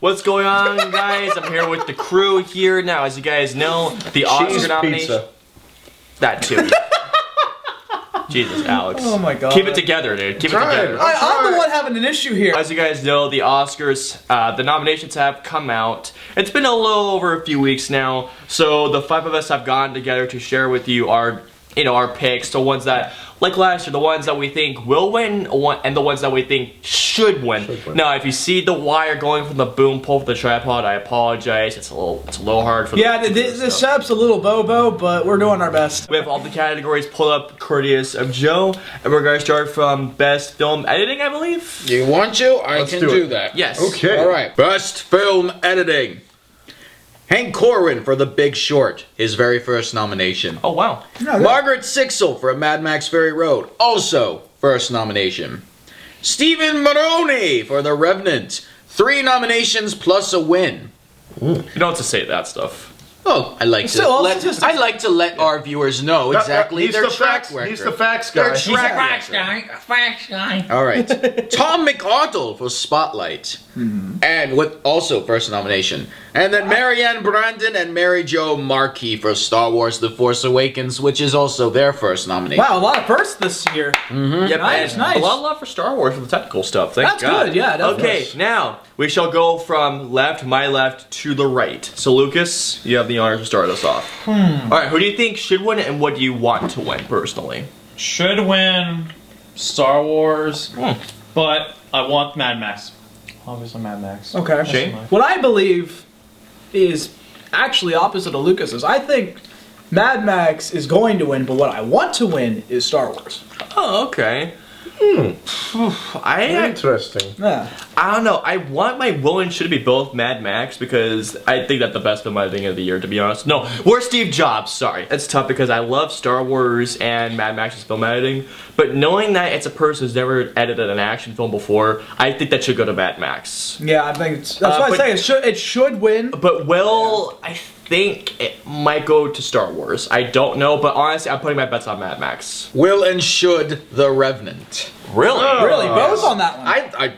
What's going on, guys? I'm here with the crew here now. As you guys know, the Oscar nomination. Pizza. That too. Jesus, Alex. Oh my God. Keep it together, dude. Keep it together. I'm the one having an issue here. As you guys know, the Oscars, the nominations have come out. It's been a little over a few weeks now, so the 5 of us have gotten together to share with you our picks, the ones that, like last year, the ones that we think will win, and the ones that we think should win. Now, if you see the wire going from the boom pole for the tripod, I apologize. It's a little hard for the setup's a little bobo, but we're doing our best. We have all the categories pulled up, courteous of Joe, and we're going to start from best film editing, I believe. You want to? Let's can do do it. that. Yes. Okay. All right. Best film editing. Hank Corwin for The Big Short, his very first nomination. Oh, wow. Margaret Sixel for Mad Max Fury Road, also first nomination. Stephen Maroney for The Revenant, 3 nominations plus a win. You don't have to say that stuff. Oh, I like to let our viewers know exactly their track record. He's the facts guy. Their track record. Facts guy. All right. Tom McArdle for Spotlight, and with also first nomination. And then Marianne Brandon and Mary Jo Markey for Star Wars: The Force Awakens, which is also their first nomination. Wow, a lot of firsts this year. Yep, Nice. A lot of love for Star Wars for the technical stuff. Thank That's God. good, yeah, definitely. Okay, now we shall go from my left, to the right. So, Lucas, you have the honor to start us off. All right, who do you think should win, and what do you want to win personally? Should win Star Wars, but I want Mad Max. Obviously, Mad Max. Okay. Shane? What I believe is actually opposite of Lucas's. I think Mad Max is going to win, but what I want to win is Star Wars. Oh, okay. Interesting. Yeah. I don't know. I want my will and should be both Mad Max because I think that's the best film editing of the year, to be honest. No, we're Steve Jobs, sorry. It's tough because I love Star Wars and Mad Max's film editing, but knowing that it's a person who's never edited an action film before, I think that should go to Mad Max. Yeah, I think that's why I say it should win. But I think it might go to Star Wars. I don't know, but honestly, I'm putting my bets on Mad Max. Will and should The Revenant. Really? Really, both on that one.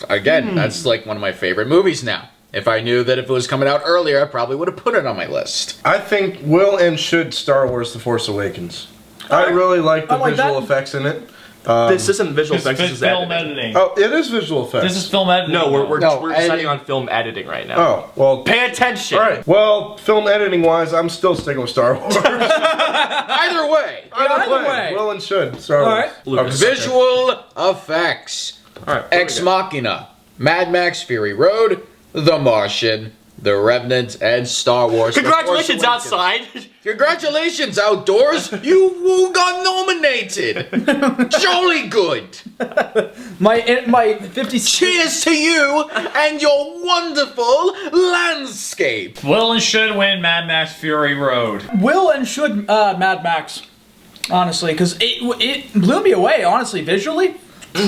Again, that's like one of my favorite movies now. If I knew that if it was coming out earlier, I probably would have put it on my list. I think will and should Star Wars: The Force Awakens. I really like the visual effects in it. This isn't visual effects, this is film editing. Oh, it is visual effects. This is film editing. No, we're deciding editing. on film editing right now. Oh, well. Pay attention! Alright, well, film editing wise, I'm still sticking with Star Wars. Either way. Either way. Will and should, Star Wars. Lucas. Visual effects. Alright. Ex Machina, Mad Max Fury Road, The Martian, The Revenant, and Star Wars. Congratulations outside! Congratulations outdoors! You got nominated! Jolly good! My 50. Cheers to you and your wonderful landscape! Will and should win Mad Max Fury Road. Will and should Mad Max, honestly, because it blew me away, honestly, visually.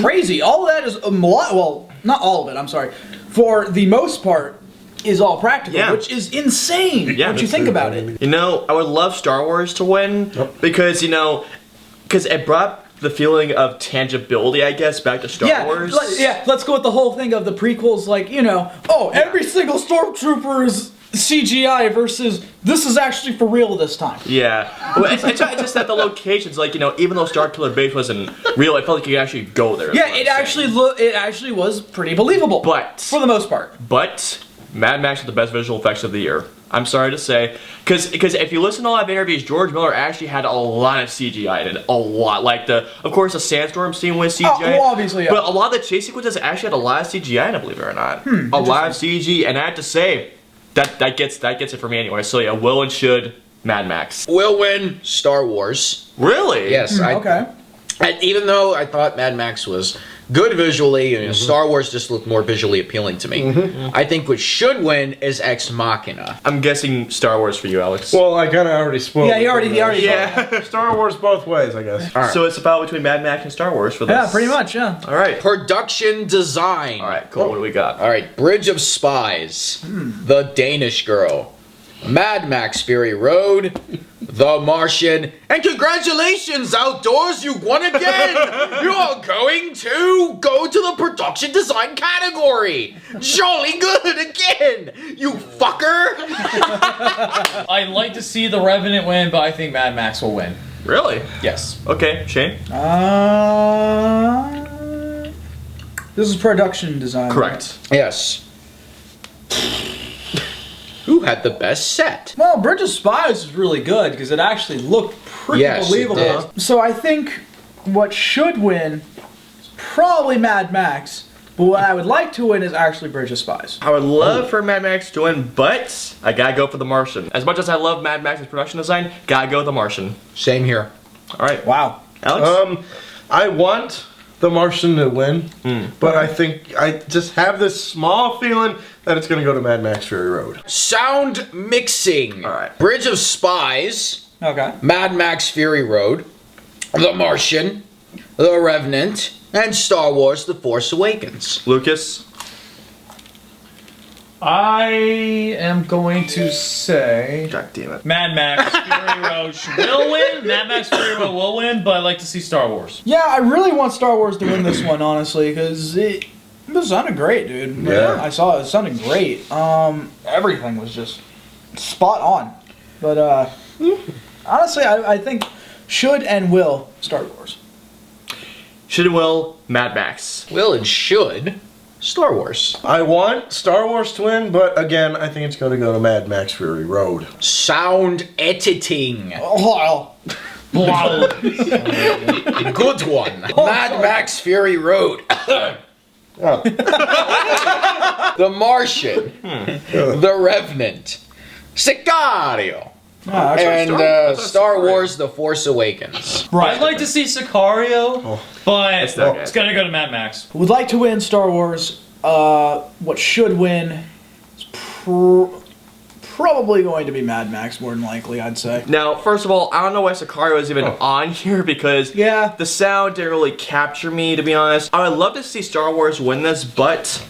Crazy. All of that is a lot, well, not all of it, I'm sorry. For the most part, is all practical, which is insane when you think about it. You know, I would love Star Wars to win because, because it brought the feeling of tangibility, I guess, back to Star Wars. Let's go with the whole thing of the prequels, like, every single stormtrooper is CGI versus this is actually for real this time. Yeah. Well, it's just that the locations, like, even though Starkiller Base wasn't real, it felt like you could actually go there. Yeah, it actually was pretty believable. But for the most part. But Mad Max had the best visual effects of the year. I'm sorry to say, because if you listen to a lot of interviews, George Miller actually had a lot of CGI in it, a lot. Like of course, the sandstorm scene was CGI. Well, obviously, yeah. But a lot of the chase sequences actually had a lot of CGI in it, believe it or not. A lot of CG, and I have to say, that gets it for me anyway. So yeah, will and should Mad Max. Will win Star Wars. Really? Yes. Okay. Even though I thought Mad Max was good visually, Star Wars just looked more visually appealing to me. I think what should win is Ex Machina. I'm guessing Star Wars for you, Alex. Well, I kind of already spoiled. Yeah, you already. Yeah. Star Wars both ways, I guess. All right. So it's a battle between Mad Max and Star Wars for this. Yeah, pretty much. Yeah. All right. Production design. All right. Cool. What do we got? All right. Bridge of Spies. The Danish Girl. Mad Max Fury Road. The Martian, and congratulations, Outdoors, you won again! You are going to go to the production design category! Jolly good again! You fucker! I'd like to see The Revenant win, but I think Mad Max will win. Really? Yes. Okay, Shane. This is production design. Correct. Yes. Who had the best set? Well, Bridge of Spies is really good because it actually looked pretty Yes, it believable. did. So I think what should win is probably Mad Max. But what I would like to win is actually Bridge of Spies. I would love for Mad Max to win, but I gotta go for The Martian. As much as I love Mad Max's production design, gotta go with The Martian. Same here. All right. Wow. Alex? I want The Martian to win, but I think I just have this small feeling that it's going to go to Mad Max Fury Road. Sound mixing. All right. Bridge of Spies, Okay. Mad Max Fury Road, The Martian, The Revenant, and Star Wars The Force Awakens. Lucas? I am going to say God damn it. Mad Max Fury Road will win. Mad Max Fury Road will win, but I'd like to see Star Wars. Yeah, I really want Star Wars to win this one, honestly, because it sounded great, dude. Yeah. I saw it sounded great. Everything was just spot on. But honestly, I think should and will Star Wars. Should and will Mad Max. Will and should Star Wars. I want Star Wars to win, but again, I think it's going to go to Mad Max Fury Road. Sound editing. Oh, Wow. Good one. Mad Max Fury Road. Oh. The Martian. The Revenant. Sicario. And Star Wars The Force Awakens. right. I'd like to see Sicario, but It's not good. it's gonna go to Mad Max. Would like to win Star Wars. What should win is probably going to be Mad Max, more than likely, I'd say. Now, first of all, I don't know why Sicario is even on here because Yeah. the sound didn't really capture me, to be honest. I would love to see Star Wars win this, but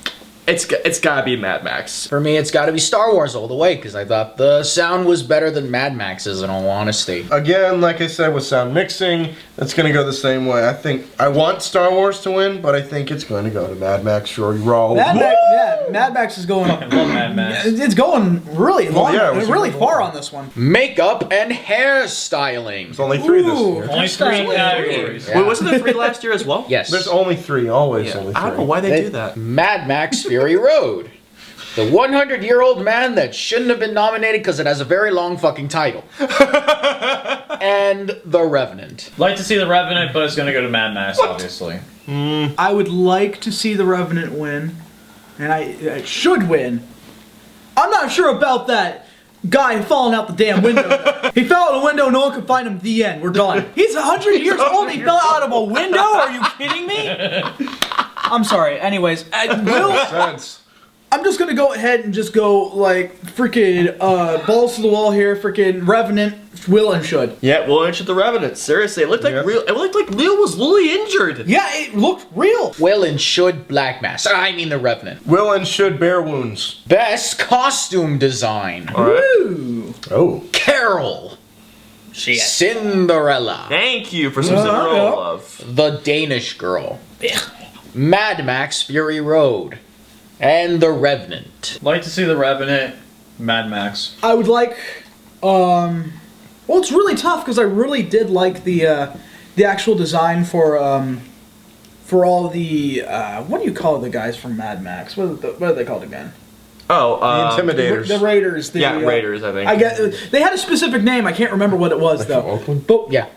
it's gotta be Mad Max. For me, it's got to be Star Wars all the way because I thought the sound was better than Mad Max's, in all honesty. Again, like I said, with sound mixing, it's going to go the same way. I think I want Star Wars to win, but I think it's going to go to Mad Max Fury Road. Mad Max is going. Fucking love Mad Max. It's going really long, yeah, it was really super far long. on this one. Makeup and hairstyling. There's only 3 this Ooh. year. Only three categories. Yeah. Wait, wasn't there 3 last year as well? Yes. There's only 3, always only 3. I don't know why they do that. Mad Max Fury Road. The 100-year-old man that shouldn't have been nominated because it has a very long fucking title. And The Revenant. Like to see The Revenant, but it's gonna go to Mad Max, obviously. I would like to see The Revenant win, and I should win. I'm not sure about that guy falling out the damn window. He fell out of a window, no one could find him, the end, we're done. He's 100 years old, he fell out of a window? Are you kidding me? I'm sorry, anyways, I'm just gonna go ahead and just go, like, freaking, balls to the wall here, freaking Revenant, will and should. Yeah, we'll enter the Revenant. Seriously, it looked like Yeah. it looked like Leo was literally injured. Yeah, it looked real. Will and should Black Mass. I mean The Revenant. Will and should bear wounds. Best costume design. Ooh. Oh. Carol. Cinderella. Thank you for some Cinderella yeah. love. The Danish Girl. Mad Max Fury Road. And The Revenant. Like to see The Revenant, Mad Max. I would like, well, it's really tough because I really did like the actual design for all the, what do you call the guys from Mad Max? What are they called again? Oh, The Intimidators. The Raiders. The, yeah, Raiders, I think. I get. They had a specific name. I can't remember what it was though. Oakland? But Yeah.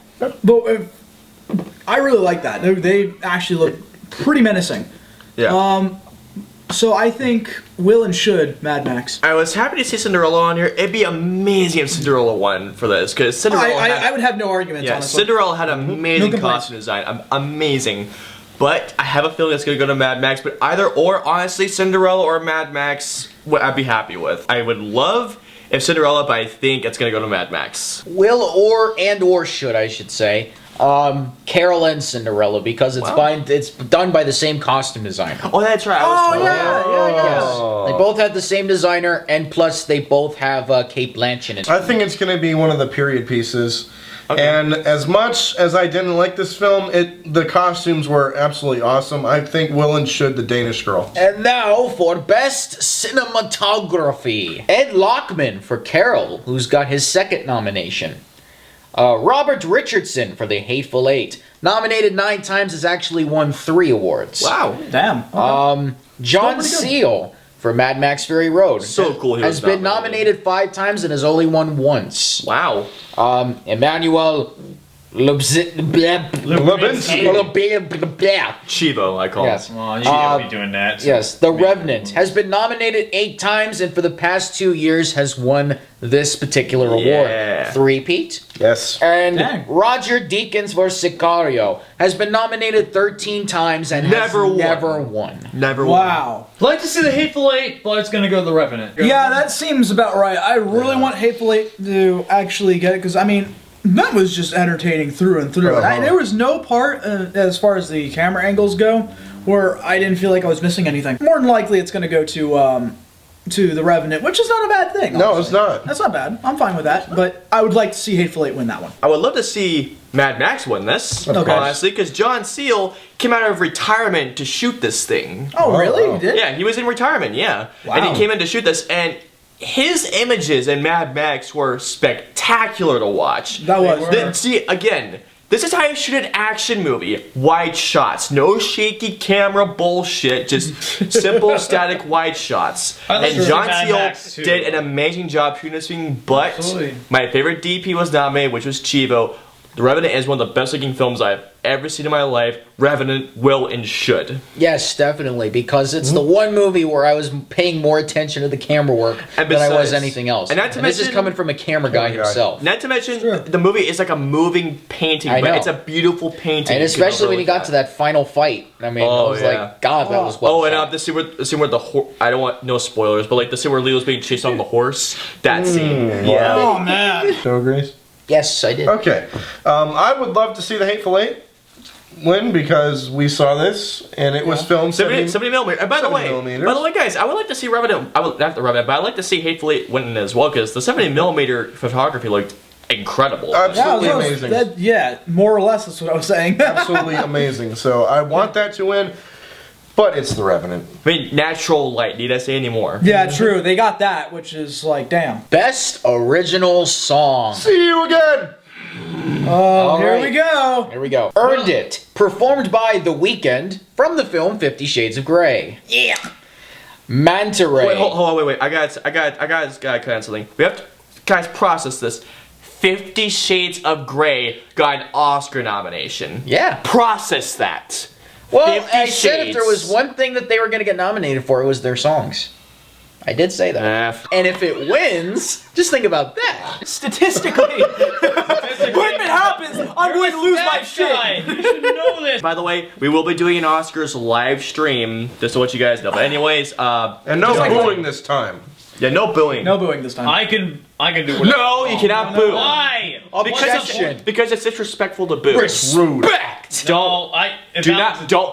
I really like that. They actually look pretty menacing. Yeah. So I think will and should Mad Max. I was happy to see Cinderella on here. It'd be amazing if Cinderella won for this, because Cinderella I would have no arguments. yeah, honestly. Cinderella had amazing No complaints. costume design, amazing. But I have a feeling it's gonna go to Mad Max. But either or, honestly, Cinderella or Mad Max, I'd be happy with. I would love if Cinderella, but I think it's gonna go to Mad Max. Will or should I should say. Carol and Cinderella because it's done by the same costume designer. Oh, that's right. I was told. yeah. They both have the same designer, and plus they both have Kate Blanchett in it. I think it's going to be one of the period pieces. And as much as I didn't like this film, the costumes were absolutely awesome. I think Will and Should, the Danish Girl. And now for Best Cinematography. Ed Lockman for Carol, who's got his second nomination. Robert Richardson for The Hateful Eight. Nominated 9 times, has actually won 3 awards. Wow. Damn. John pretty good. Seal for Mad Max Fury Road. So cool he Has was been nominated. nominated 5 times and has only won once. Wow. Emmanuel Lubezki. Chivo, I call Yes. him. Well, you can't be doing that. Yes, The Revenant has been nominated 8 times and for the past 2 years has won this particular award. Yeah. 3-peat. Yes. And Dang. Roger Deakins for Sicario has been nominated 13 times and Never won. has never won. Never won. Wow. I'd like to see the Hateful Eight, but it's gonna go to The Revenant. Yeah, that seems about right. I really want Hateful Eight to actually get it because I mean that was just entertaining through and through. Uh-huh. There was no part as far as the camera angles go where I didn't feel like I was missing anything. More than likely, it's going to go to The Revenant, which is not a bad thing. No, honestly. it's not. That's not bad. I'm fine with that. But I would like to see Hateful Eight win that one. I would love to see Mad Max win this, Okay. honestly, because John Seal came out of retirement to shoot this thing. Oh, really? wow. You did? Yeah, he was in retirement, yeah. Wow. And he came in to shoot this, and his images in Mad Max were spectacular to watch. That was. See, again, this is how you shoot an action movie. Wide shots. No shaky camera bullshit. Just simple, static wide shots. I'd like And to see John Mad Seal Max too. did an amazing job shooting this thing, but Absolutely. my favorite DP was nominated, which was Chivo. The Revenant is one of the best looking films I've ever seen in my life. Revenant will and should. Yes, definitely, because it's the one movie where I was paying more attention to the camera work And than I was besides- anything else. and not to this is mention- coming from a camera guy Camera guy. himself. Not to mention, Sure. the movie is like a moving painting, I but know. it's a beautiful painting. And especially when you got to that final fight. I mean, I Oh, was yeah. like, God, that was well Oh, and shot. the scene where I don't want no spoilers, but like the scene where Leo's being chased on the horse. That scene. Yeah. Oh, man. Joe agrees? Yes, I did. Okay. I would love to see the Hateful Eight win because we saw this and it was filmed 70 millimeter. And by the 70 way, millimeters. guys, I would like to see Revenant. I would not the Revenant, but I'd like to see Hateful Eight win as well because the 70 millimeter photography looked incredible. Absolutely Yeah, amazing. yeah, more or less that's what I was saying. Absolutely amazing. So I want that to win, but it's the Revenant. I mean, natural light. Need I say any more? Yeah, true. They got that, which is like, damn. Best original song. See you again. Oh, All here right. we go. Here we go. Earned It, performed by The Weeknd from the film 50 Shades of Grey. Yeah. Manta Ray. Wait, hold on, wait. I got to something. We have to, guys, process this. 50 Shades of Grey got an Oscar nomination. Yeah. Process that. Well, 50 I said if there Shades. was one thing that they were going to get nominated for, it was their songs. I did say that. And if it wins, just think about that. Statistically, when it happens, I'm going to lose my shit. You should know this. By the way, we will be doing an Oscars live stream, just to let you guys know. But anyways, And no booing this time. yeah, no booing. No booing this time. I can do whatever. No, you cannot boo. Why? Objection. Because it's disrespectful to boo. Respect. No,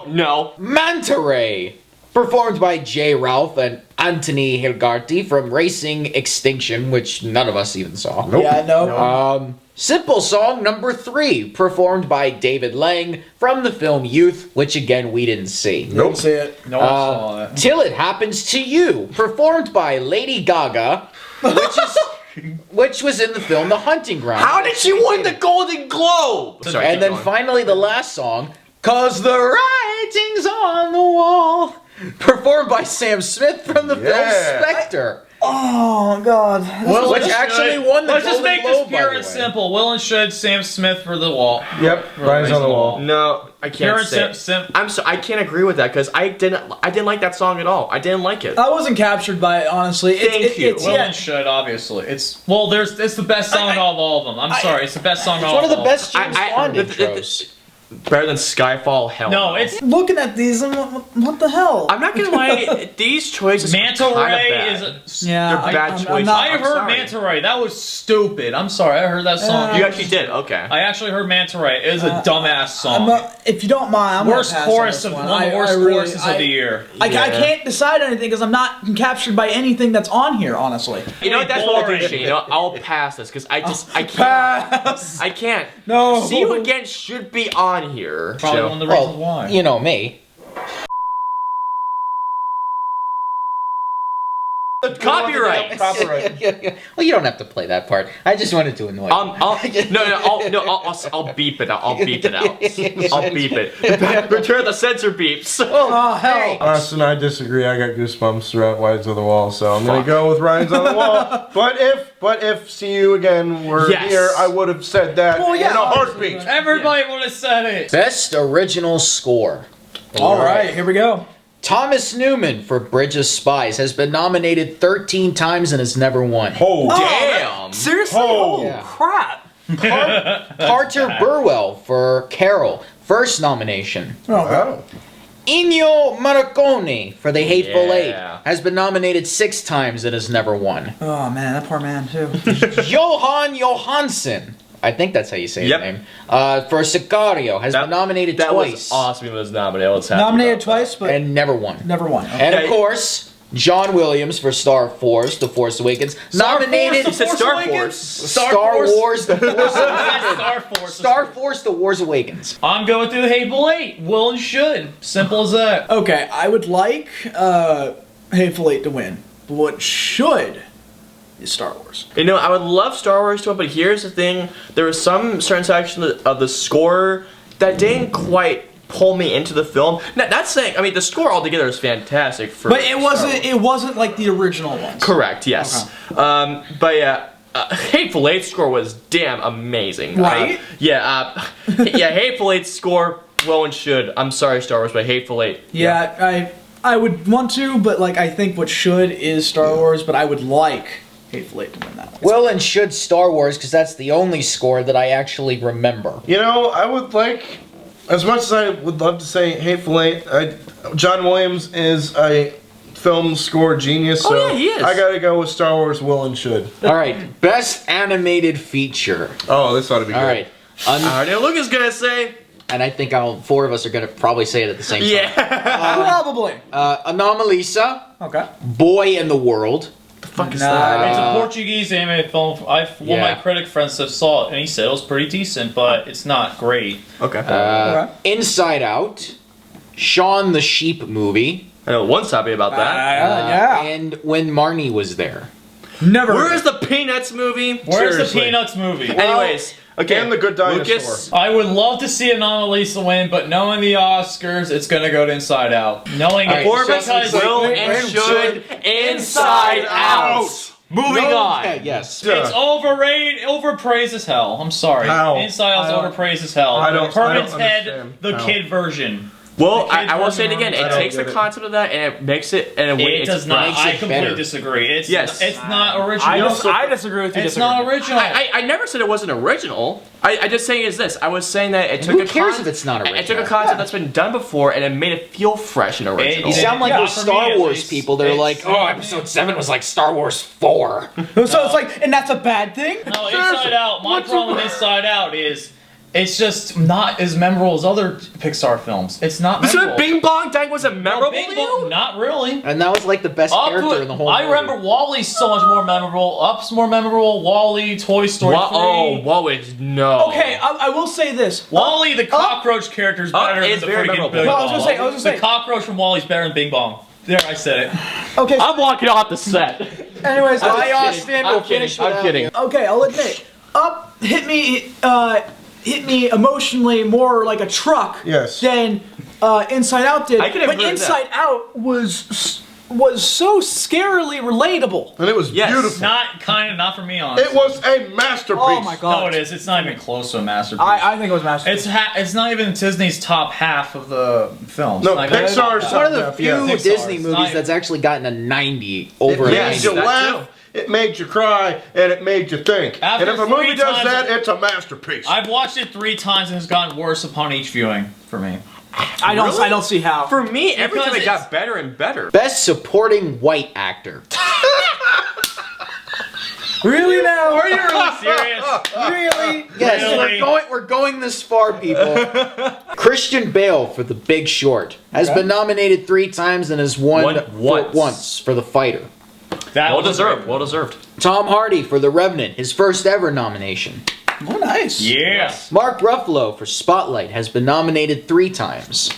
No. Manta Ray, performed by Jay Ralph and Anthony Hilgarty from Racing Extinction, which none of us even saw. Yeah, no. Simple Song number 3, performed by David Lang from the film Youth, which again we didn't see. Don't see it. No one saw that. Till It Happens to You, performed by Lady Gaga, which was in the film The Hunting Ground. How did she win the Golden Globe? Sorry, And keep then going. finally the last song, "'Cause the Writing's on the Wall," performed by Sam Smith from the Yeah. film Spectre, Oh, God. which actually won the Let's just Golden make this Globe, by pure the and way. simple. Will and should Sam Smith for the wall. Yep. Rise on the wall. No, I Pure can't and say. I'm so I can't agree with that because I didn't like that song at all. I didn't like it. I wasn't captured by it, honestly. Thank you. It's, Will yeah. and should obviously. It's the best song of all of them. I'm sorry, it's the best song of It's all one of of them. the best James Bond the- intros. Better than Skyfall. Hell No, it's Looking at these, and what the hell? I'm not gonna lie. These choices. Manta are kinda Ray bad. is Yeah, they're bad I'm choices. not- I I'm heard sorry. Manta Ray. That was stupid. I'm sorry. I heard that song. You actually did. Okay. I actually heard Manta Ray. It was a dumbass song. If you don't mind, I'm Worst gonna pass on chorus this of one. one of the worst choruses of the year. I can't decide anything because I'm not captured by anything that's on here, honestly. You know what? That's what I'll do, Boring. Shane. You know, I'll pass this because I can't. Pass. I can't. No. See You Again should be on here. Probably Joe. one of the reasons why. You know me. Copyright. Copyright. Well, you don't have to play that part. I just wanted to annoy you. I'll beep it out. I'll beep it out. I'll beep it. Return the censor beeps. Oh, hell. Austin, I disagree. I got goosebumps throughout Wides of the Wall, so I'm gonna go with Ryan's on the Wall. But if See You Again were Yes. here, I would have said that Well, yeah, in a heartbeat. Everybody would have said it. Best original score. All right, here we go. Thomas Newman for Bridge of Spies has been nominated 13 times and has never won. Oh, Damn. Seriously? Oh. Yeah. crap. Carter Burwell for Carol, first nomination. Oh, wow. Ennio Morricone for The Hateful Yeah. Eight has been nominated 6 times and has never won. oh, man, that poor man, too. Johan Johansson, I think that's how you say Yep. his name, for Sicario has been nominated That twice was awesome. He was nominated. I was happy Nominated about twice, but and never won. never won. Okay. And Okay. of course, John Williams for Star Force, The Force Awakens, nominated Force, The Force Star Awakens? Force? Star Wars, The Force Awakens. Star Force. Star Force, The Wars Awakens. I'm going through the Hateful Eight. Will and should. Simple as that. Okay, I would like Hateful Eight to win. But what should is Star Wars. You know, I would love Star Wars to win, but here's the thing: there was some certain section of the score that didn't quite pull me into the film. Not saying, I mean, the score altogether is fantastic. For But it Star wasn't. Wars. It wasn't like the original ones. Correct. Yes. But yeah. Hateful Eight's score was damn amazing. Right? Yeah, Hateful Eight's score, well and should. I'm sorry, Star Wars, but Hateful Eight. Yeah, I would want to, but like I think what should is Star Wars, but I would like Hateful Eight to win that one. Will and should Star Wars, because that's the only score that I actually remember. You know, I would like, as much as I would love to say Hateful Eight, John Williams is a film score genius, so yeah, he is. I gotta go with Star Wars Will and Should. All right, best animated feature. Oh, this ought to be All good. right, I already know what Luke is gonna say. and I think 4 of us are gonna probably say it at the same time. Yeah. Probably. Anomalisa, Okay. Boy in the World. the fuck is Nah. that? It's a Portuguese animated film. One of my Yeah. critic friends have saw it, and he said it was pretty decent, but it's not great. Okay. Okay. Inside Out, Shaun the Sheep movie, I know one's happy about that. yeah. and When Marnie Was There. Never. Where is the Peanuts movie? Where's Seriously. the Peanuts movie? Anyways, okay. And The Good Dinosaur. Lucas, I would love to see Anomalisa win, but knowing the Oscars, it's gonna go to Inside Out. Knowing All right, it, Four of us because will wait, and wait, should Inside Out. Moving on. Yes. it's overrated, overpraised as hell. I'm sorry. How? Inside Out's I don't- overpraised as hell. I don't Herman's Head, understand. the How? kid version. Well, The kid I will say it version again. of It I don't takes the get it. concept of that and it makes it in a way It it's does not. makes I it completely better. disagree. It's Yes. It's not original. I disagree with you. It's not original. I never said it wasn't original. I just saying is this. I was saying that it took Who a cares concept, if it's not It took a original? concept that's been done before and it made it feel fresh and original. You sound like Yeah, those for me Star at Wars least, people. They're it's- like, oh, episode 7 was like Star Wars 4. So it's like, and that's a bad thing. No, Inside Out. My problem with Inside Out is it's just not as memorable as other Pixar films. It's not So memorable. Bing Bong Dang wasn't memorable Bing to Bong, you? not really. And that was like the best character in the whole I movie. remember Wally's so much more memorable. Up's more memorable. Wally, Toy Story 3. Whoa, is no. Okay, I will say this. Wally, the cockroach character, is better is than the very freaking memorable. Bing Well, Bong. I was gonna say- The cockroach from Wally's better than Bing Bong. There, I said it. Okay. I'm walking off the set. Anyways, Bye, Austin. We'll I'm kidding. finish I'm without kidding. you. okay, I'll admit, Up hit me emotionally more like a truck Yes. than Inside Out did. I can but agree with that. Inside Out was so scarily relatable. And it was Yes. beautiful. Not for me, honestly. It was a masterpiece. Oh my god! No, it is. It's not even close to a masterpiece. I think it was masterpiece. It's not even Disney's top half of the films. No, Like, Pixar's It's one of the top half, few yeah. Pixar, Disney it's movies not- that's actually gotten a 90 It over a made Yes, you that laugh, too. it made you cry, and it made you think. After and if a movie 3 does times- that, it's a masterpiece. I've watched it 3 times and it's gotten worse upon each viewing for me. I don't see how. For me, every time Because it got better and better. Best supporting white actor. Really now? Are you really serious? Really? Yes, Really? we're going this far, people. Christian Bale for The Big Short has been nominated 3 times and has won once for The Fighter. That Well was deserved. Well deserved. Tom Hardy for The Revenant, his first ever nomination. Oh, nice. Yes. Mark Ruffalo for Spotlight has been nominated 3 times.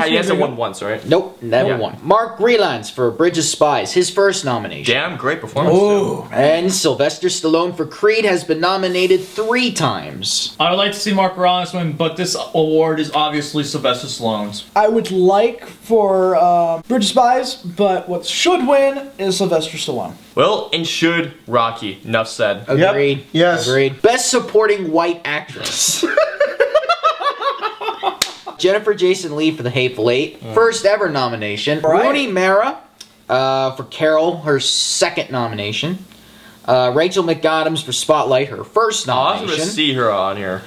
He hasn't won once, right? Nope, never Yeah. won. Mark Rylance for Bridge of Spies, his first nomination. Damn, great performance. Ooh. And Sylvester Stallone for Creed has been nominated 3 times. I would like to see Mark Rylance win, but this award is obviously Sylvester Stallone's. I would like for Bridge of Spies, but what should win is Sylvester Stallone. Will and should Rocky. Enough said. Agreed. Yes. Agreed. Best Supporting White Actress. Jennifer Jason Leigh for The Hateful Eight, first ever nomination. Right. Rooney Mara for Carol, her second nomination. Rachel McAdams for Spotlight, her first Awesome to nomination. see her on here.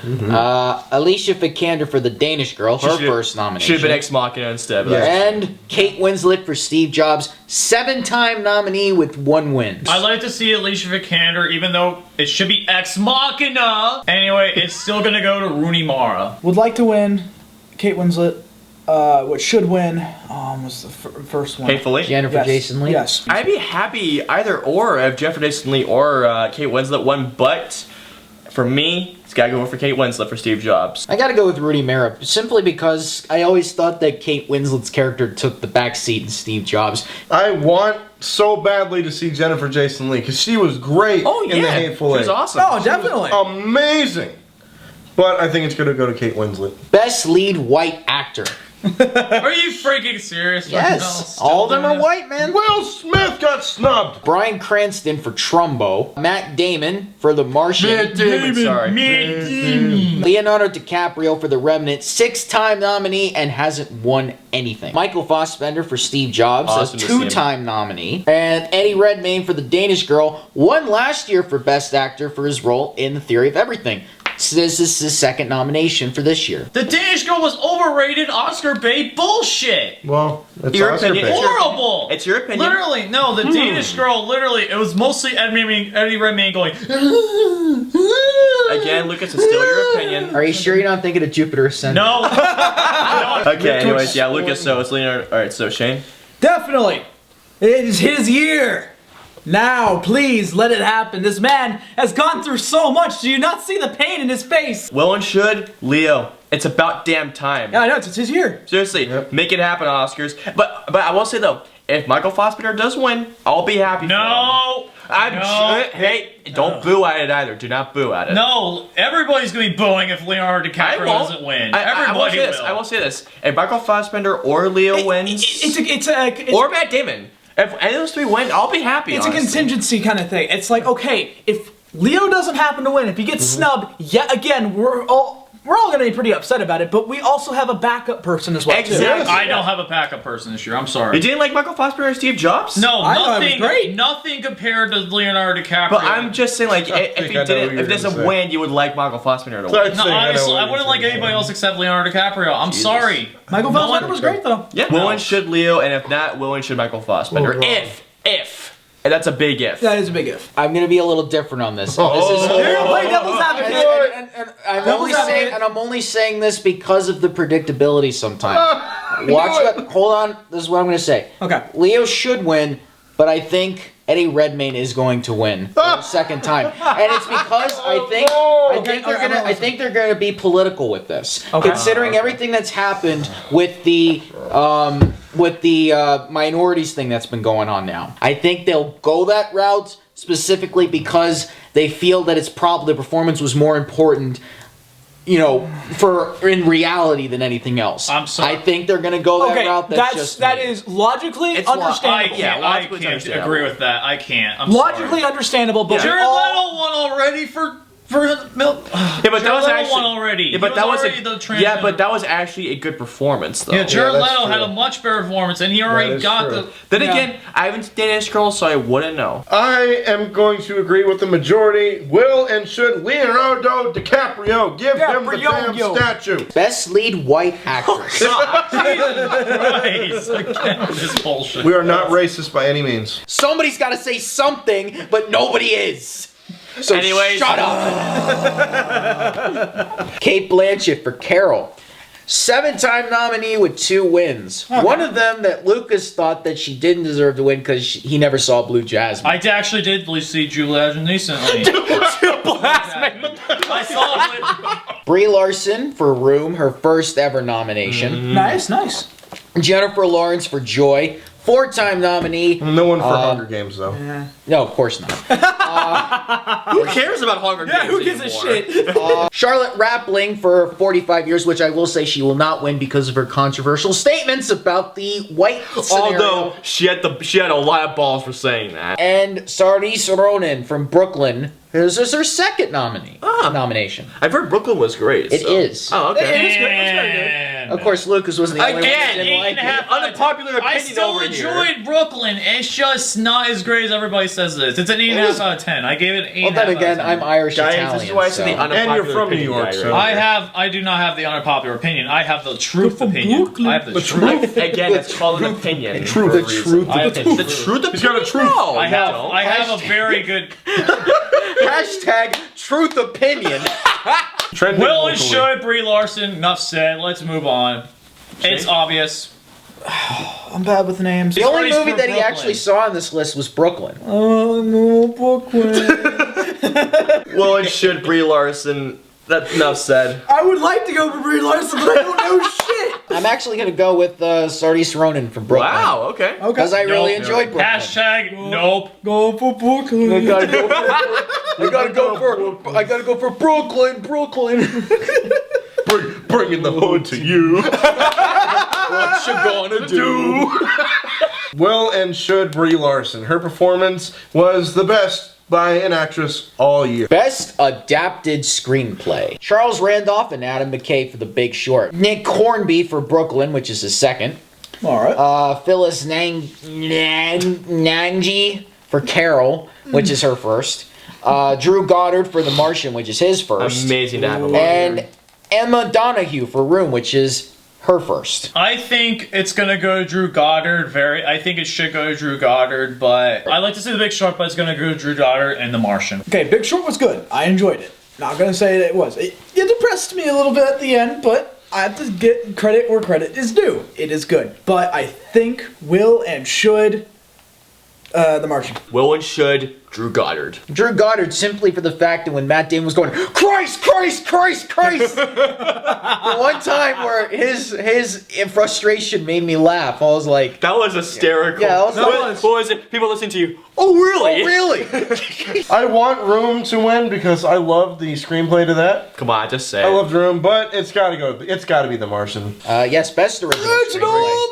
Alicia Vikander for The Danish Girl, her Should've- first Should nomination. have been Ex Machina instead. But Yeah. And Kate Winslet for Steve Jobs, 7-time nominee with 1 win. I'd like to see Alicia Vikander, even though it should be Ex Machina. Anyway, it's still gonna go to Rooney Mara. Would like to win Kate Winslet. What should win was the first one. Hateful Eight. Jennifer Yes. Jason Leigh. Yes. I'd be happy either or if Jennifer Jason Leigh or Kate Winslet won, but for me, it's gotta go for Kate Winslet for Steve Jobs. I gotta go with Rooney Mara, simply because I always thought that Kate Winslet's character took the back seat in Steve Jobs. I want so badly to see Jennifer Jason Leigh because she was great Oh yeah, in The Hateful she Eight. was awesome. Oh, definitely. Amazing. But I think it's going to go to Kate Winslet. Best lead white actor. Are you freaking serious? right now? Yes, Still all of them doing are this? white, man. Will Smith got snubbed. Bryan Cranston for Trumbo. Matt Damon for The Martian. Sorry. Leonardo DiCaprio for The Revenant, 6-time nominee and hasn't won anything. Michael Fassbender for Steve Jobs, Awesome a to see him. 2-time nominee. And Eddie Redmayne for The Danish Girl, won last year for Best Actor for his role in The Theory of Everything. So this is his second nomination for this year. The Danish Girl was overrated Oscar bait bullshit. Well, it's Your Oscar opinion. bait. It's your- Horrible. It's your opinion. Literally, no. The Danish Girl, literally, it was mostly Eddie Redmayne going. Again, Lucas, it's still your opinion. Are you sure you're not thinking of Jupiter Ascending? No. Okay, anyways, yeah, Lucas, so it's Leonardo. Alright, so Shane? Definitely. It is his year. Now, please let it happen. This man has gone through so much. Do you not see the pain in his face? Will and should, Leo. It's about damn time. Yeah, I know. It's his year. Seriously, Yep. make it happen, Oscars. But I will say though, if Michael Fassbender does win, I'll be happy for him. No. I'm No. hey, don't boo at it either. Do not boo at it. No. Everybody's gonna be booing if Leonardo I DiCaprio won't. doesn't win. I will Everybody say this. will. I will say this. If Michael Fassbender or Leo wins, It's or Matt Damon, if any of those 3 win, I'll be happy. It's honestly. a contingency kind of thing. It's like, okay, if Leo doesn't happen to win, if he gets snubbed, yet again, we're all going to be pretty upset about it. But we also have a backup person as well. Exactly. Too. I don't have a backup person this year. I'm sorry. You didn't like Michael Fassbender or Steve Jobs? No, I thought it was nothing. great. Nothing compared to Leonardo DiCaprio. But I'm just saying, like, if think he I know what didn't, you're if he doesn't gonna say. win, you would like Michael Fassbender to So win. I'd No, say I know honestly, what I wouldn't you're like saying. anybody else except Leonardo DiCaprio. I'm Jesus. sorry. Michael No Fassbender one- was great, though. Yeah, Will and should Leo, and if not, Will and should Michael Fassbender. Oh, God. If, and that's a big if. That is a big if. I'm gonna be a little different on this. Oh. This is Here, play devil's advocate. and I'm only saying this because of the predictability sometimes. Watch what, hold on, this is what I'm gonna say. Okay. Leo should win, but I think Eddie Redmayne is going to win for the second time. And it's because I think they're gonna be political with this. Okay. Considering everything that's happened with the minorities thing that's been going on now. I think they'll go that route specifically because they feel that the performance was more important, you know, in reality than anything else. I'm sorry. I think they're gonna go that Okay, route. that is logically It's lo- understandable. I logically can't understandable. agree with that. I can't. I'm Logically sorry. understandable, but Jared all- Leto won already for Milk. Yeah, but that was Leto actually won already. Yeah, but He that was already the yeah, transgender. but that was actually a good performance though. Yeah, Jared that's Leto had true. a much better performance, and he already is got true. the. Then Yeah. again, I haven't seen Danish Girl, so I wouldn't know. I am going to agree with the majority. Will and should Leonardo DiCaprio give him the damn DiCaprio. statue. best lead white actress. Jesus Christ! Again with this bullshit. We are not racist by any means. Somebody's got to say something, but nobody is. So Anyways. shut up. Kate Blanchett for Carol. 7-time nominee with 2 wins. One of them that Lucas thought that she didn't deserve to win because he never saw Blue Jasmine. I actually did see Julia recently. I saw it. Brie Larson for Room, her first ever nomination. Nice, nice. Jennifer Lawrence for Joy, 4-time nominee. No one for Hunger Games though. No, of course not. Who cares about Hunger Games? Yeah, who gives a anymore? shit? Charlotte Rampling for 45 years, which I will say she will not win because of her controversial statements about the white scenario. Although she had a lot of balls for saying that. And Saoirse Ronan from Brooklyn. This is her second nomination. I've heard Brooklyn was great. It is. Oh, okay. It is good. It's very good. And Of course, Lucas was the only one that Again, didn't like it. Unpopular opinion I still over enjoyed here. Brooklyn. It's just not as great as everybody says it is. It's an 8.5 out of 10. I gave it an 8.5 Well, then again, out of 10. I'm Irish Guys, Italian. this is why I said the so- unpopular And you're from New opinion York, guy so- right I do not have the unpopular opinion. I have the truth from opinion. Brooklyn. I have the The truth. here. Again, it's called an opinion. Truth. for a The reason. truth. I have The the truth He's got a truth. No, I have don't. a very good. Hashtag truth opinion. Trending Will and locally. should Brie Larson. Enough said. Let's move on. It's obvious. I'm bad with names. The only Race movie for that he Brooklyn. actually saw on this list was Brooklyn. Oh, no, Brooklyn. Well, and should Brie Larson. That's enough said. I would like to go for Brie Larson, but I don't know shit. I'm actually going to go with Saoirse Ronan from Brooklyn. Wow. Okay. Because I really Nope. enjoyed Brooklyn. Hashtag nope. Go for Brooklyn. I gotta go for Brooklyn. Bringing the hood to you. What you gonna do? Will and should Brie Larson. Her performance was the best by an actress all year. Best adapted screenplay. Charles Randolph and Adam McKay for The Big Short. Nick Hornby for Brooklyn, which is his second. All right. Phyllis Nanji for Carol, which is her first. Drew Goddard for The Martian, which is his first. Amazing to have him. And Emma Donahue for Room, which is her first. I think it's gonna go to Drew Goddard. I think it should go to Drew Goddard, but I like to say The Big Short, but it's gonna go to Drew Goddard and The Martian. Okay, Big Short was good. I enjoyed it. Not gonna say that it was. It depressed me a little bit at the end, but I have to get credit where credit is due. It is good. But I think will and should The Martian. Will and should Drew Goddard. Drew Goddard simply for the fact that when Matt Damon was going, Christ! The one time where his frustration made me laugh. I was like, That was hysterical. Yeah, that was- What was it? People listening to you. Oh, really? oh, really? I want Room to win because I love the screenplay to that. Come on, just say I it. loved Room, but it's gotta go. It's gotta be The Martian. Yes, best original screenplay.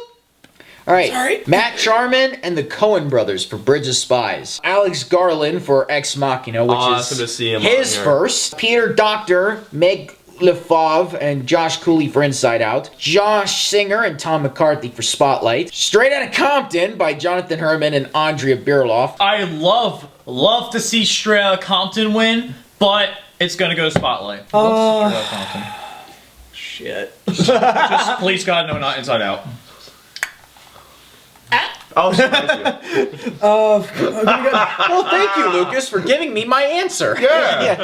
All right, Sorry. Matt Charman and the Coen brothers for Bridge of Spies. Alex Garland for Ex Machina, which Awesome is to see him his on here. first. Peter Docter, Meg LeFauve, and Josh Cooley for Inside Out. Josh Singer and Tom McCarthy for Spotlight. Straight Outta Compton by Jonathan Herman and Andrea Birloff. I love to see Straight Outta Compton win, but it's gonna go to Spotlight. Love Straight Outta Compton. Shit. Just please God, no, not Inside Out. I'll surprise you. Well, thank you, Lucas, for giving me my answer. Yeah.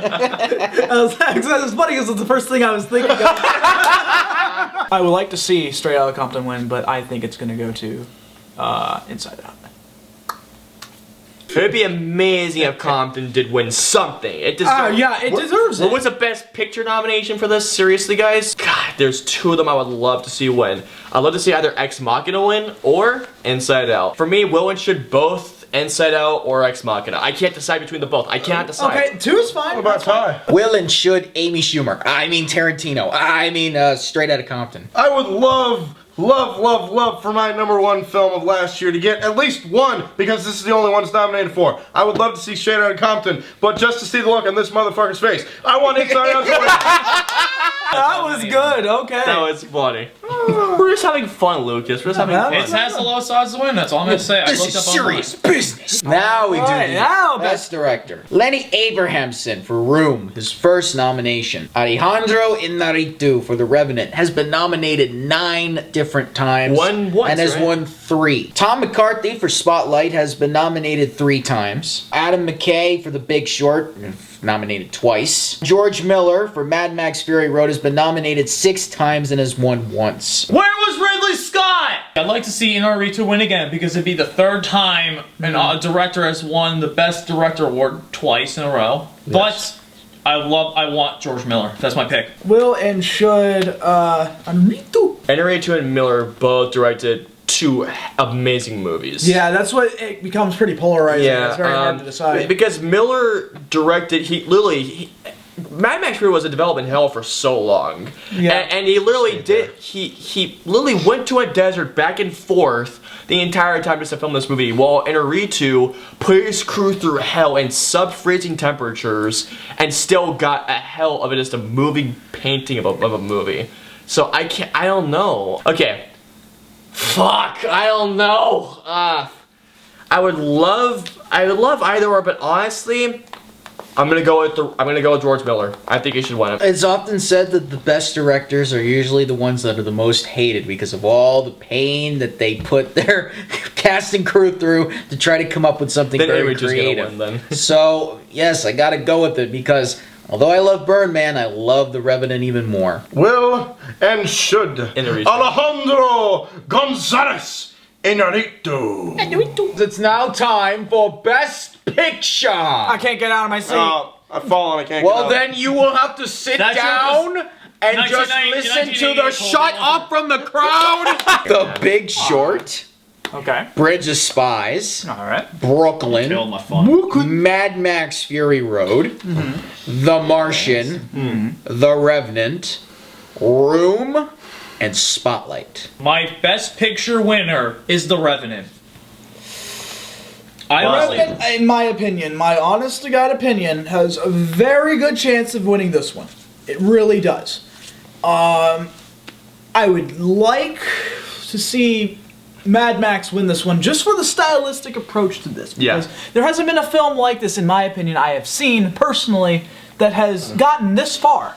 It's funny because it's the first thing I was thinking of. I would like to see Straight Outta Compton win, but I think it's going to go to Inside Out. It'd be amazing if Compton did win something. It deserves. Yeah, it deserves What it. was the best picture nomination for this? Seriously, guys? God, there's two of them I would love to see win. I'd love to see either Ex Machina win or Inside Out. For me, will and should both Inside Out or Ex Machina. I can't decide between the both. I can't decide. Okay, 2 is fine. What about Ty? Will and should Amy Schumer. I mean Tarantino. I mean Straight Outta Compton. I would love for my #1 film of last year to get at least one, because this is the only one it's nominated for. I would love to see Straight Outta Compton, but just to see the look on this motherfucker's face, I want Inside Out to win. That was good. Okay. That was funny. We're just having fun, Lucas. We're just having fun. It has the lowest odds to win. That's all I'm gonna say. I This looked is up serious business. Now we do Alright, the now best director. Lenny Abrahamson for Room, his first nomination. Alejandro Inarritu for The Revenant has been nominated 9 different times. Won once, and has right? won 3. Tom McCarthy for Spotlight has been nominated 3 times. Adam McKay for The Big Short, nominated twice. George Miller for Mad Max Fury Road has been nominated 6 times and has won once. Where was Ridley Scott? I'd like to see Inarritu win again because it'd be the 3rd time a director has won the Best Director award twice in a row. But I want George Miller. That's my pick. Will and should Anritu. Inarritu and Miller both directed 2 amazing movies. Yeah, that's what it becomes pretty polarizing. It's very hard to decide. Because Miller directed, Mad Max Fury was in development hell for so long. Yeah. And he literally he literally went to a desert back and forth the entire time just to film this movie, while Inarritu put his crew through hell in sub-freezing temperatures and still got a hell of it, just a moving painting of a movie. So I don't know. Okay. Fuck, I don't know. I would love either or, but honestly, I'm gonna go with George Miller. I think he should win it. It's often said that the best directors are usually the ones that are the most hated because of all the pain that they put their cast and crew through to try to come up with something Then very Avery's just gonna creative. win, then. So, yes, I gotta go with it because although I love Birdman, I love The Revenant even more. Will and should. Inarritu. Alejandro Gonzalez Inarritu. It's now time for Best Picture! I can't get out of my seat. I've fallen. I can't Well, get out. then you will have to sit That's down and just 1990 listen to the 1988 shut Cold up from the crowd. The Big Short, Okay. Bridge of Spies, All right. Brooklyn, Killed my fun. Mad Max Fury Road, The Martian, The Revenant, Room, and Spotlight. My Best Picture winner is The Revenant. I honestly, In my opinion, my honest to God opinion, has a very good chance of winning this one. It really does. I would like to see Mad Max win this one just for the stylistic approach to this. Because there hasn't been a film like this, in my opinion, I have seen personally that has gotten this far.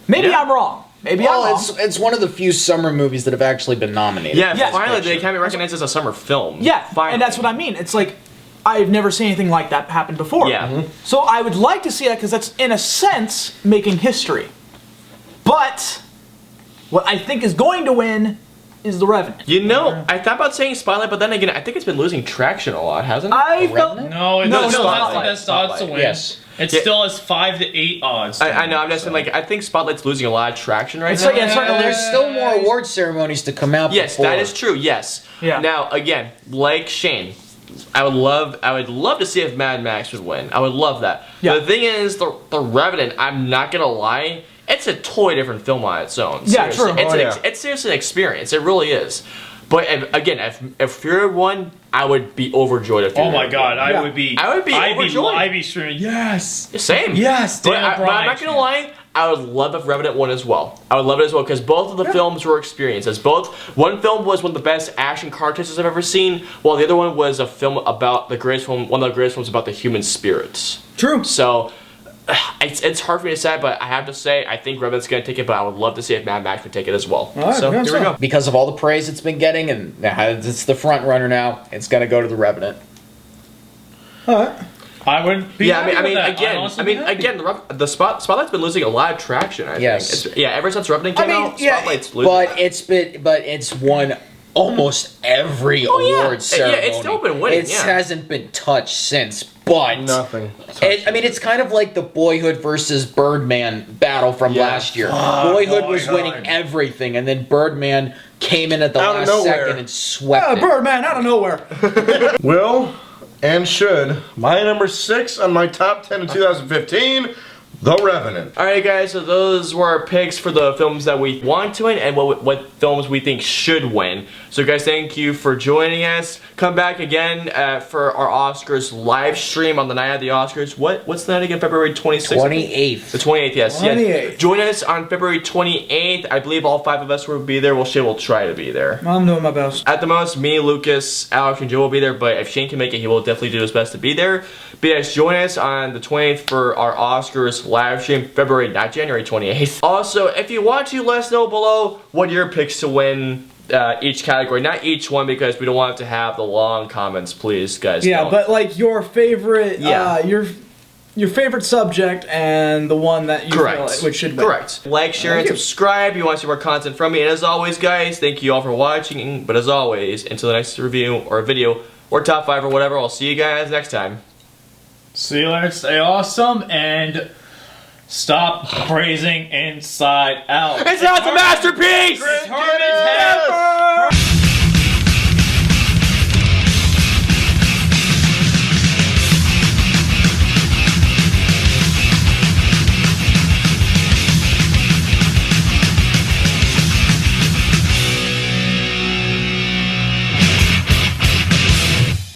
Maybe I'm wrong. Maybe I'm wrong. It's one of the few summer movies that have actually been nominated. Yeah, Yes, finally picture. they can be recognized as a summer film. Yeah, finally. and that's what I mean. It's like, I've never seen anything like that happen before. Yeah. So I would like to see that because that's, in a sense, making history. But what I think is going to win is The Revenant. You know, I thought about saying Spotlight, but then again, I think it's been losing traction a lot, hasn't it? I felt... Revenant? no, it No, still has the Spotlight. best odds to win. Yes. It Yeah. still has 5 to 8 odds. I know, I'm just saying, like, I think Spotlight's losing a lot of traction right It's now. like, yeah, it's starting to There's lose. still more award ceremonies to come out Yes, before. that is true, yes. Yeah. Now, again, like Shane, I would love to see if Mad Max would win. I would love that. Yeah. But the thing is, the Revenant, I'm not gonna lie, it's a totally different film on its own. Yeah, Seriously. true. It's seriously an experience. It really is. But again, if Fury won, I would be overjoyed if Fury Oh my won. god, Yeah. I would be overjoyed. I'd be screaming, yes! Same. Yes, But, Daniel but I'm Bryan. not gonna lie, I would love if Revenant won as well. I would love it as well because both of the films were experiences. One film was one of the best action car chases I've ever seen, while the other one was a film about one of the greatest films about the human spirits. True. So it's hard for me to say, but I have to say I think Revenant's gonna take it, but I would love to see if Mad Max would take it as well. All right, So yeah, here we go. Because of all the praise it's been getting, and it's the front runner now, it's going to go to The Revenant. All right. I would be Yeah, happy I mean, with that. I'd again, honestly be happy. the Spotlight's been losing a lot of traction. I Yes. think. Ever since Revenant came out, Spotlight's losing. But it's won almost every award ceremony. Yeah, it's still been winning, It yeah. hasn't been touched since, but Nothing. I mean, it's kind of like the Boyhood versus Birdman battle from Yeah. last year. Boyhood was Boyhood. winning everything, and then Birdman came in at the Out of last nowhere. second and swept it. Birdman out of nowhere. Will and should. My number 6 on my top 10 in 2015. The Revenant. Alright guys, so those were our picks for the films that we want to win and what films we think should win. So guys, thank you for joining us. Come back again for our Oscars live stream on the night of the Oscars. What's the night again? February 26th? 28th. The 28th, yes. 28th. Yes. Join us on February 28th. I believe all 5 of us will be there. Well, Shane will try to be there. I'm doing my best. At the most, me, Lucas, Alex, and Joe will be there, but if Shane can make it, he will definitely do his best to be there. But yes, join us on the 20th for our Oscars live stream, February, not January 28th. Also, if you want to, let us know below what your picks to win each category. Not each one, because we don't want to have the long comments, please, guys. Yeah, don't. but like your favorite, Yeah. your favorite subject and the one that you feel like which should win. Correct. Like, share, and Thank you. subscribe. You want to see more content from me. And as always, guys, thank you all for watching. But as always, until the next review or video or top 5 or whatever, I'll see you guys next time. See you later. Stay awesome and stop praising Inside Out. It's not a masterpiece! It's hard as hell.